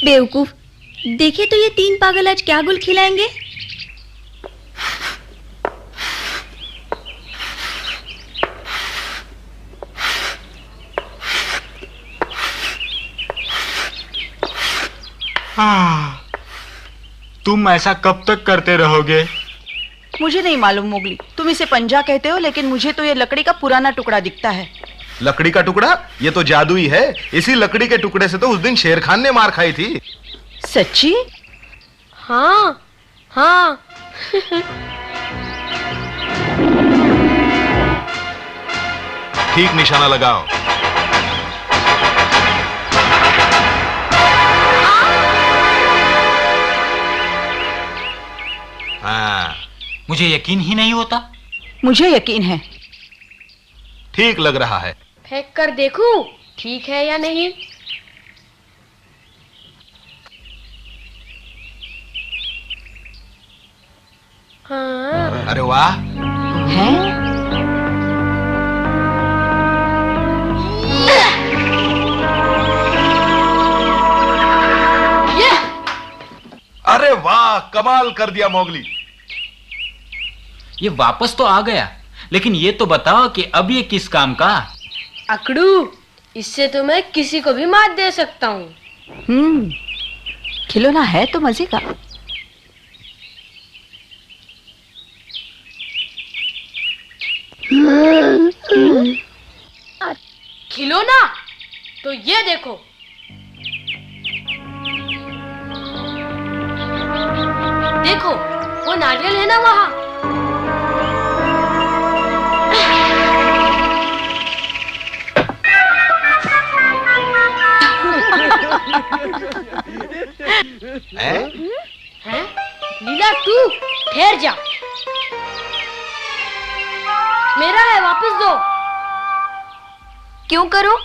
बेवकूफ, देखिए तो ये तीन पागल आज क्या गुल खिलाएंगे। तुम ऐसा कब तक करते रहोगे? मुझे नहीं मालूम मोगली, तुम इसे पंजा कहते हो, लेकिन मुझे तो ये लकड़ी का पुराना टुकड़ा दिखता है। लकड़ी का टुकड़ा? ये तो जादुई है। इसी लकड़ी के टुकड़े से तो उस दिन शेर खान ने मार खाई थी। सच्ची? हाँ हाँ। ठीक निशाना लगाओ। हाँ। मुझे यकीन ही नहीं होता। मुझे यकीन है। ठीक लग रहा है। फेंक कर देखूं ठीक है या नहीं। हाँ। अरे वाह। हैं? अरे वाह, कमाल कर दिया मोगली। ये वापस तो आ गया, लेकिन ये तो बताओ कि अब ये किस काम का? अकड़ू, इससे तो मैं किसी को भी मात दे सकता हूँ। खिलौना है तो मजे का। खिलौना? तो ये देखो। देखो, वो नारियल है ना वहाँ। हैं? लीला तू ठहर जा। मेरा है, वापस दो। क्यों करूं?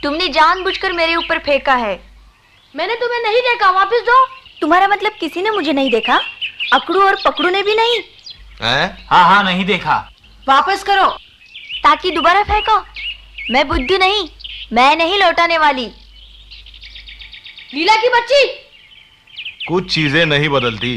तुमने जानबूझकर मेरे ऊपर फेंका है। मैंने तुम्हें नहीं देखा, वापस दो। तुम्हारा मतलब किसी ने मुझे नहीं देखा? अकड़ू और पकड़ू ने भी नहीं? हाँ हाँ, नहीं देखा। वापस करो। ताकि दोबारा फेंको। मैं बुद्धू नहीं, मैं नहीं लौटाने वाली। लीला की बच्ची। कुछ चीजें नहीं बदलती।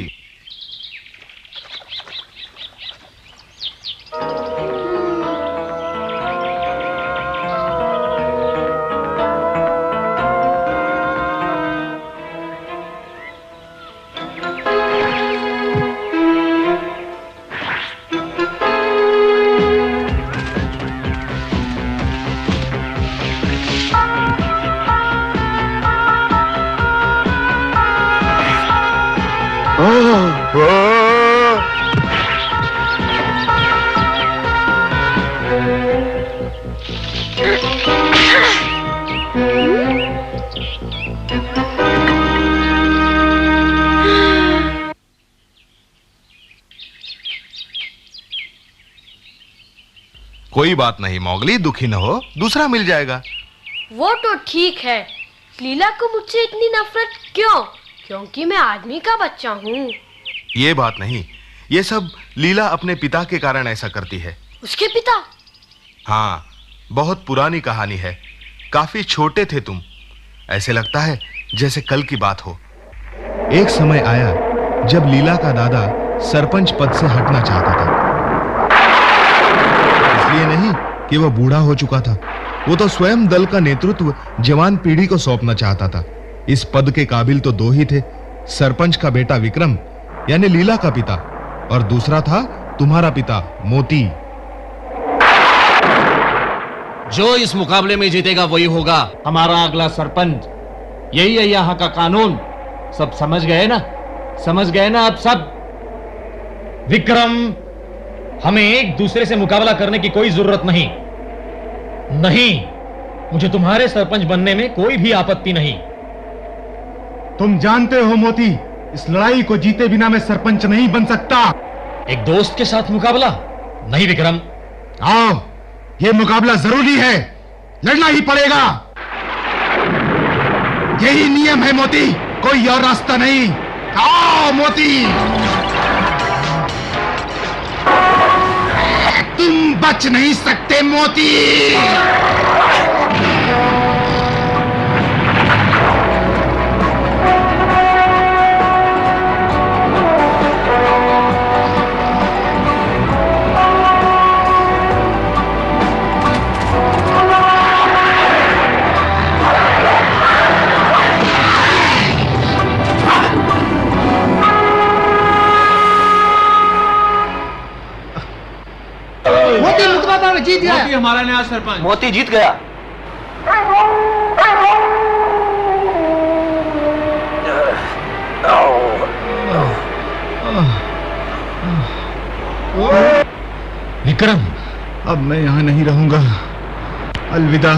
कोई बात नहीं मोगली, दुखी न हो, दूसरा मिल जाएगा। वो तो ठीक है, लीला को मुझसे इतनी नफरत क्यों? क्योंकि मैं आदमी का बच्चा हूँ। ये बात नहीं, ये सब लीला अपने पिता के कारण ऐसा करती है। उसके पिता? हाँ, बहुत पुरानी कहानी है। काफी छोटे थे तुम, ऐसे लगता है जैसे कल की बात हो। एक समय आया जब लीला का दादा सरपंच पद से हटना चाहता था। इसलिए नहीं कि वह बूढ़ा हो चुका था, वो तो स्वयं दल का नेतृत्व जवान पीढ़ी को सौंपना चाहता था। इस पद के काबिल तो दो ही थे, सरपंच का बेटा विक्रम यानी लीला का पिता, और दूसरा था तुम्हारा पिता मोती। जो इस मुकाबले में जीतेगा वही होगा हमारा अगला सरपंच। यही है यहाँ का कानून। सब समझ गए ना? समझ गए ना अब सब? विक्रम, हमें एक दूसरे से मुकाबला करने की कोई जरूरत नहीं। नहीं, मुझे तुम्हारे सरपंच बनने में कोई भी आपत्ति नहीं। तुम जानते हो मोती, इस लड़ाई को जीते बिना मैं सरपंच नहीं बन सकता। एक दोस्त के साथ मुकाबला? नहीं विक्रम। आओ, ये मुकाबला जरूरी है, लड़ना ही पड़ेगा। यही नियम है मोती, कोई और रास्ता नहीं। आओ मोती, तुम बच नहीं सकते मोती। मोती मुकदमा जीत गया। मोती हमारा नया सरपंच। मोती जीत गया। विक्रम, अब मैं यहाँ नहीं रहूंगा। अलविदा।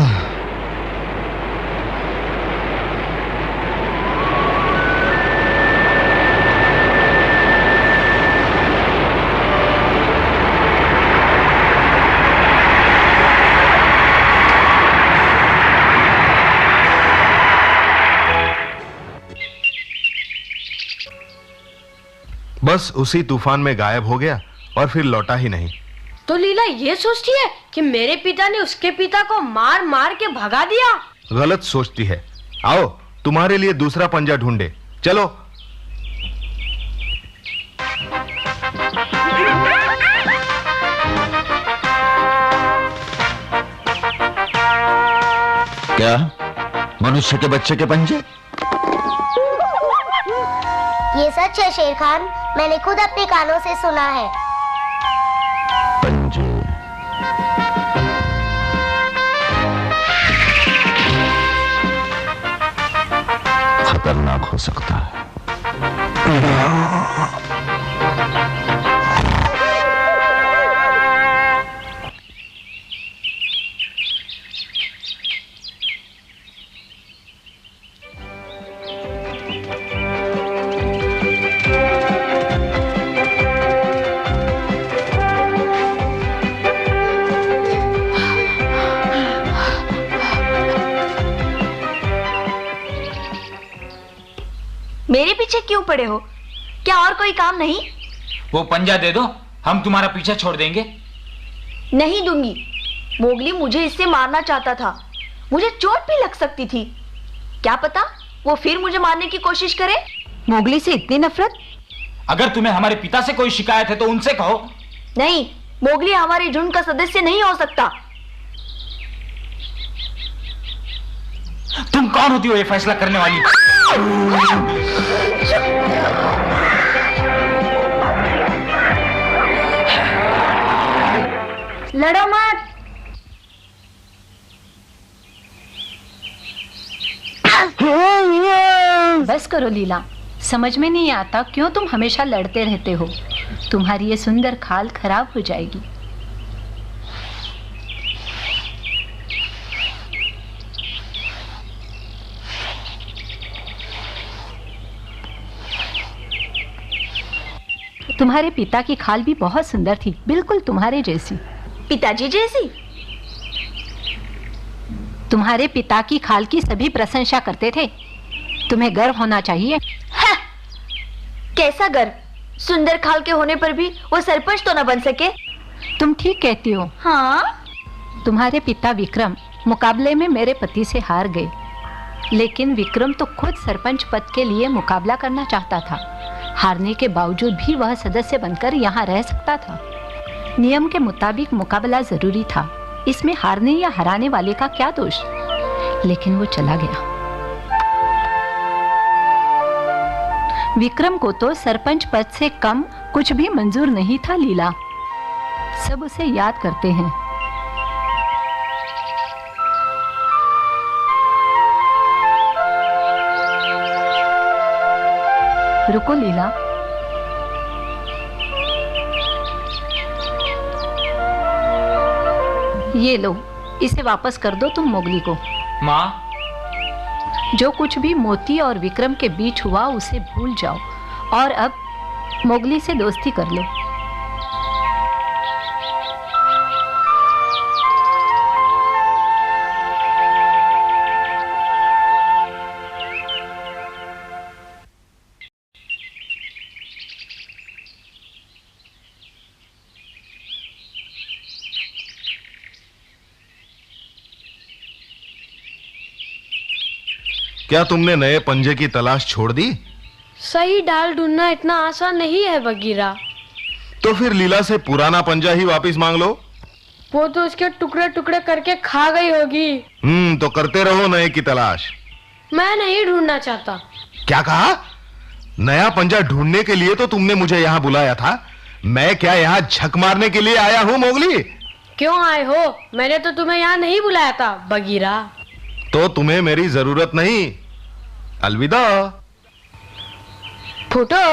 बस उसी तूफान में गायब हो गया और फिर लौटा ही नहीं। तो लीला ये सोचती है कि मेरे पिता ने उसके पिता को मार मार के भगा दिया। गलत सोचती है। आओ तुम्हारे लिए दूसरा पंजा ढूंढे, चलो। क्या मनुष्य के बच्चे के पंजे? ये सच है शेर खान, मैंने खुद अपने कानों से सुना है। पंजे खतरनाक हो सकता है। मेरे पीछे क्यों पड़े हो? क्या और कोई काम नहीं? वो पंजा दे दो, हम तुम्हारा पीछा छोड़ देंगे। नहीं दूंगी। मोगली मुझे इससे मारना चाहता था, मुझे चोट भी लग सकती थी। क्या पता वो फिर मुझे मारने की कोशिश करे। मोगली से इतनी नफरत? अगर तुम्हें हमारे पिता से कोई शिकायत है तो उनसे कहो। नहीं, मोगली हमारे झुंड का सदस्य नहीं हो सकता। तुम कौन होती हो ये फैसला करने वाली? लड़ो मत। बस करो लीला, समझ में नहीं आता क्यों तुम हमेशा लड़ते रहते हो। तुम्हारी ये सुंदर खाल खराब हो जाएगी। तुम्हारे पिता की खाल भी बहुत सुंदर थी, बिल्कुल तुम्हारे जैसी। पिताजी जैसी? तुम्हारे पिता की खाल की सभी प्रशंसा करते थे, तुम्हें गर्व होना चाहिए। हाँ, कैसा गर्व? सुंदर खाल के होने पर भी वो सरपंच तो न बन सके। तुम ठीक कहती हो। हाँ? तुम्हारे पिता विक्रम मुकाबले में मेरे पति से हार गए, लेकिन विक्रम तो खुद सरपंच पद के लिए मुकाबला करना चाहता था। हारने के बावजूद भी वह सदस्य बनकर यहाँ रह सकता था। नियम के मुताबिक मुकाबला जरूरी था, इसमें हारने या हराने वाले का क्या दोष। लेकिन वो चला गया। विक्रम को तो सरपंच पद से कम कुछ भी मंजूर नहीं था लीला। सब उसे याद करते हैं। रुको लीला, ये लो, इसे वापस कर दो तुम मोगली को। माँ, जो कुछ भी मोती और विक्रम के बीच हुआ उसे भूल जाओ और अब मोगली से दोस्ती कर लो। क्या तुमने नए पंजे की तलाश छोड़ दी? सही डाल ढूंढना इतना आसान नहीं है बगीरा। तो फिर लीला से पुराना पंजा ही वापस मांग लो। वो तो उसके टुकड़े टुकड़े करके खा गई होगी। तो करते रहो नए की तलाश। मैं नहीं ढूंढना चाहता। क्या कहा? नया पंजा ढूंढने के लिए तो तुमने मुझे यहाँ बुलाया था। मैं क्या यहाँ झक मारने के लिए आया हूँ मोगली? क्यों आए हो? मैंने तो तुम्हें यहाँ नहीं बुलाया था, बगीरा। तो तुम्हें मेरी जरूरत नहीं। अलविदा। फूटो।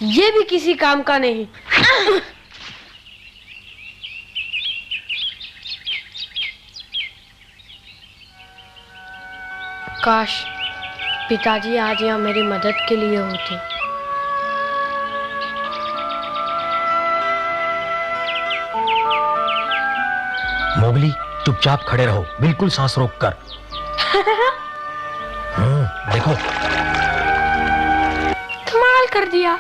ये भी किसी काम का नहीं। काश पिताजी आज यहाँ मेरी मदद के लिए होते। मोगली, चुपचाप खड़े रहो, बिल्कुल सांस रोक कर। देखो, कमाल कर दिया।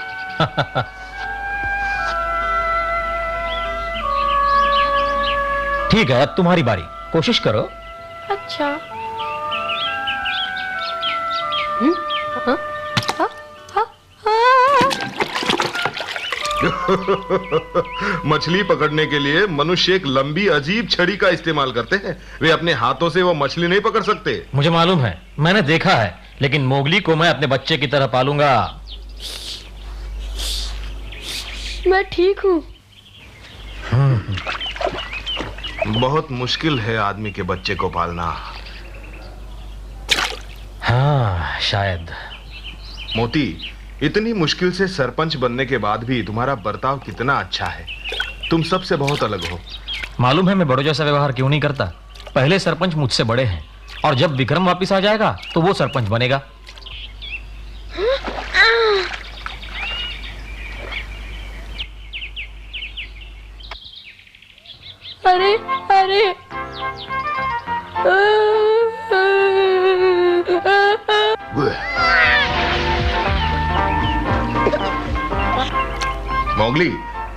ठीक है, अब तुम्हारी बारी, कोशिश करो। अच्छा। मछली पकड़ने के लिए मनुष्य एक लंबी अजीब छड़ी का इस्तेमाल करते हैं। वे अपने हाथों से वो मछली नहीं पकड़ सकते। मुझे मालूम है, मैंने देखा है, लेकिन मोगली को मैं अपने बच्चे की तरह पालूंगा। मैं ठीक हूँ। बहुत मुश्किल है आदमी के बच्चे को पालना। हाँ, शायद। मोती, इतनी मुश्किल से सरपंच बनने के बाद भी तुम्हारा बर्ताव कितना अच्छा है। तुम सबसे बहुत अलग हो। मालूम है मैं बड़ों जैसा व्यवहार क्यों नहीं करता? पहले सरपंच मुझसे बड़े हैं, और जब विक्रम वापस आ जाएगा तो वो सरपंच बनेगा। अरे अरे, मोगली,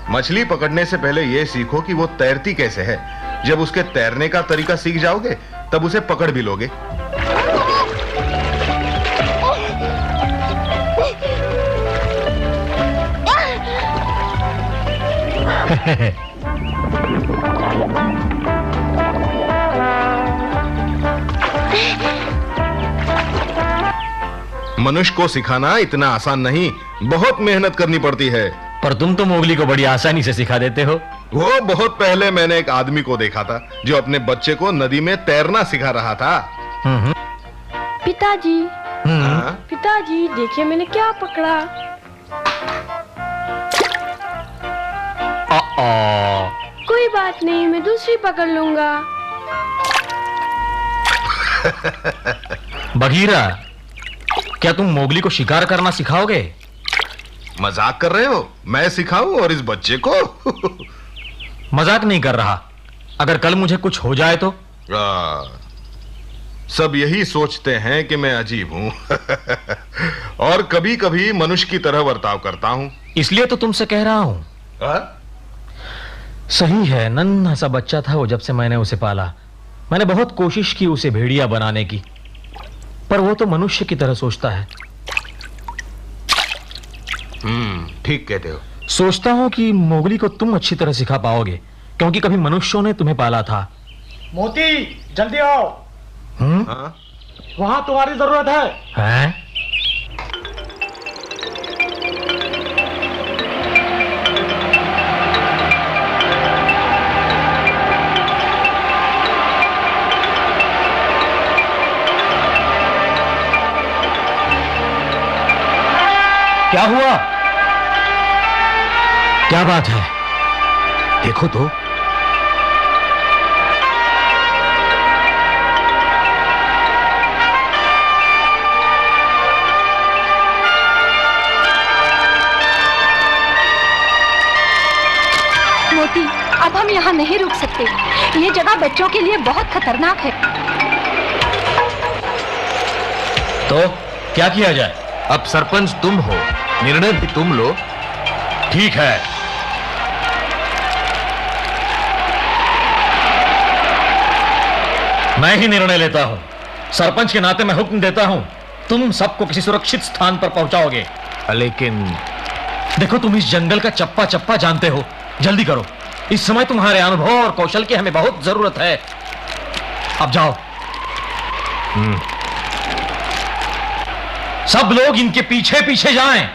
मछली पकड़ने से पहले यह सीखो कि वो तैरती कैसे है। जब उसके तैरने का तरीका सीख जाओगे तब उसे पकड़ भी लोगे। मनुष्य को सिखाना इतना आसान नहीं, बहुत मेहनत करनी पड़ती है। पर तुम तो मोगली को बड़ी आसानी से सिखा देते हो। वो बहुत पहले मैंने एक आदमी को देखा था जो अपने बच्चे को नदी में तैरना सिखा रहा था। पिताजी, पिताजी देखिए मैंने क्या पकड़ा। कोई बात नहीं, मैं दूसरी पकड़ लूंगा। बगीरा, क्या तुम मोगली को शिकार करना सिखाओगे? मजाक कर रहे हो? मैं सिखाऊं और इस बच्चे को? मजाक नहीं कर रहा। अगर कल मुझे कुछ हो जाए तो? सब यही सोचते हैं कि मैं अजीब हूं। और कभी कभी मनुष्य की तरह बर्ताव करता हूं। इसलिए तो तुमसे कह रहा हूं। सही है, नन्हा सा बच्चा था वो जब से मैंने उसे पाला। मैंने बहुत कोशिश की उसे भेड़िया बनाने की, पर वो तो मनुष्य की तरह सोचता है। ठीक कहते हो। सोचता हूं कि मोगली को तुम अच्छी तरह सिखा पाओगे, क्योंकि कभी मनुष्यों ने तुम्हें पाला था। मोती, जल्दी आओ। वहां तुम्हारी जरूरत है। क्या हुआ? क्या बात है? देखो तो। मोती, अब हम यहाँ नहीं रुक सकते। ये जगह बच्चों के लिए बहुत खतरनाक है। तो क्या किया जाए? अब सरपंच तुम हो, निर्णय भी तुम लो। ठीक है। मैं ही निर्णय लेता हूं। सरपंच के नाते मैं हुक्म देता हूं, तुम सबको किसी सुरक्षित स्थान पर पहुंचाओगे। लेकिन देखो, तुम इस जंगल का चप्पा चप्पा जानते हो, जल्दी करो। इस समय तुम्हारे अनुभव और कौशल की हमें बहुत जरूरत है। अब जाओ। सब लोग इनके पीछे पीछे जाएं।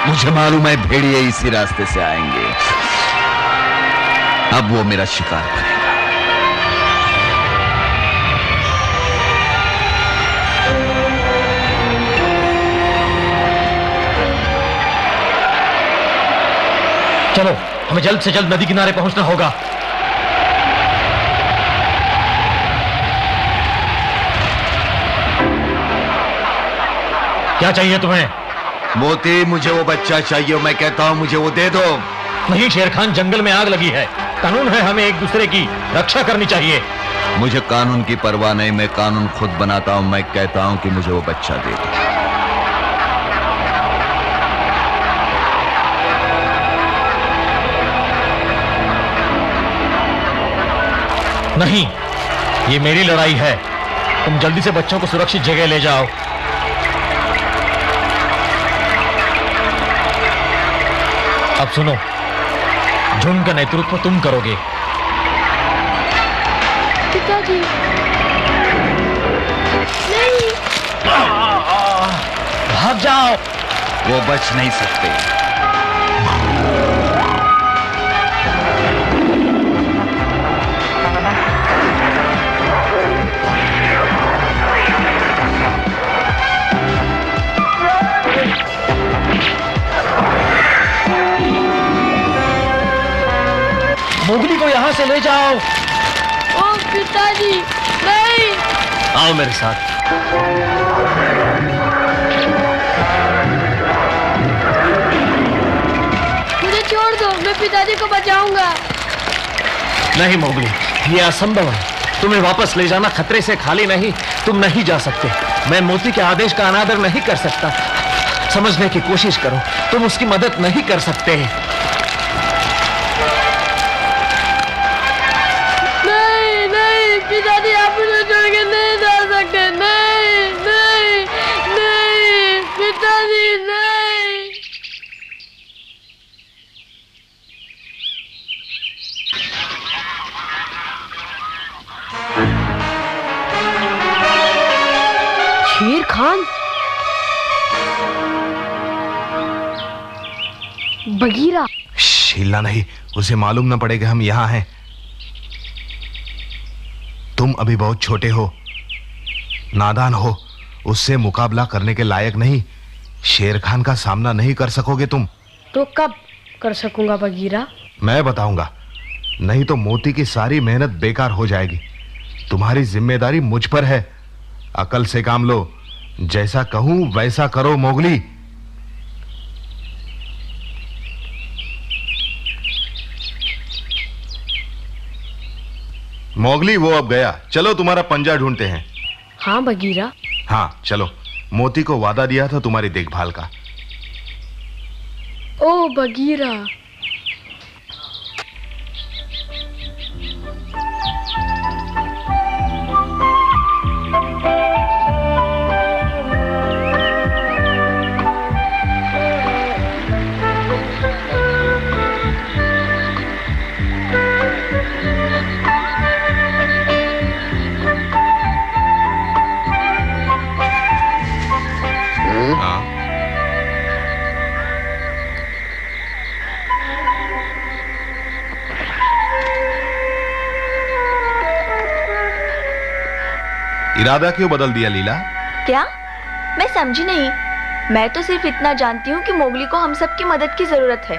मुझे मालूम है भेड़िए इसी रास्ते से आएंगे। अब वो मेरा शिकार करेगा। चलो, हमें जल्द से जल्द नदी किनारे पहुंचना होगा। क्या चाहिए तुम्हें? मोती, मुझे वो बच्चा चाहिए। मैं कहता हूं मुझे वो दे दो। नहीं शेर खान, जंगल में आग लगी है। कानून है, हमें एक दूसरे की रक्षा करनी चाहिए। मुझे कानून की परवाह नहीं, मैं कानून खुद बनाता हूं। मैं कहता हूं कि मुझे वो बच्चा दे दो। नहीं, ये मेरी लड़ाई है। तुम जल्दी से बच्चों को सुरक्षित जगह ले जाओ। अब सुनो, झुंड का नेतृत्व तुम करोगे। पिताजी, नहीं। भाग जाओ। वो बच नहीं सकते। मोगली को यहां से ले जाओ। ओ पिताजी, नहीं। आओ मेरे साथ। मुझे छोड़ दो, मैं पिताजी को बचाऊंगा। नहीं मोगली, ये असंभव है। तुम्हें वापस ले जाना खतरे से खाली नहीं। तुम नहीं जा सकते। मैं मोती के आदेश का अनादर नहीं कर सकता। समझने की कोशिश करो, तुम उसकी मदद नहीं कर सकते। पिताजी, आप मुझे छोड़ के नहीं जा सकते। नहीं, नहीं, नहीं, पिताजी, नहीं। शेर खान, बगीरा। हिलना नहीं, उसे मालूम न पड़े कि हम यहां हैं। तुम अभी बहुत छोटे हो, नादान हो, उससे मुकाबला करने के लायक नहीं। शेर खान का सामना नहीं कर सकोगे तुम। तो कब कर सकूंगा बगीरा? मैं बताऊंगा, नहीं तो मोती की सारी मेहनत बेकार हो जाएगी। तुम्हारी जिम्मेदारी मुझ पर है। अकल से काम लो, जैसा कहूं वैसा करो। मोगली, मोगली, वो अब गया। चलो तुम्हारा पंजा ढूंढते हैं। हाँ बगीरा। हाँ चलो, मोती को वादा दिया था तुम्हारी देखभाल का। ओ बगीरा। इरादा क्यों बदल दिया लीला? क्या? मैं समझी नहीं। मैं तो सिर्फ इतना जानती हूँ कि मोगली को हम सब की मदद की जरूरत है।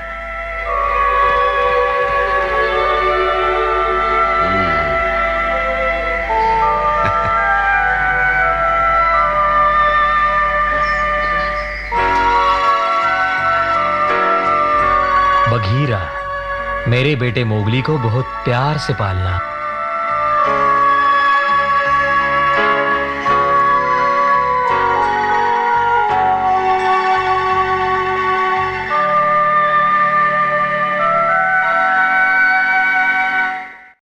बघीरा, मेरे बेटे मोगली को बहुत प्यार से पालना।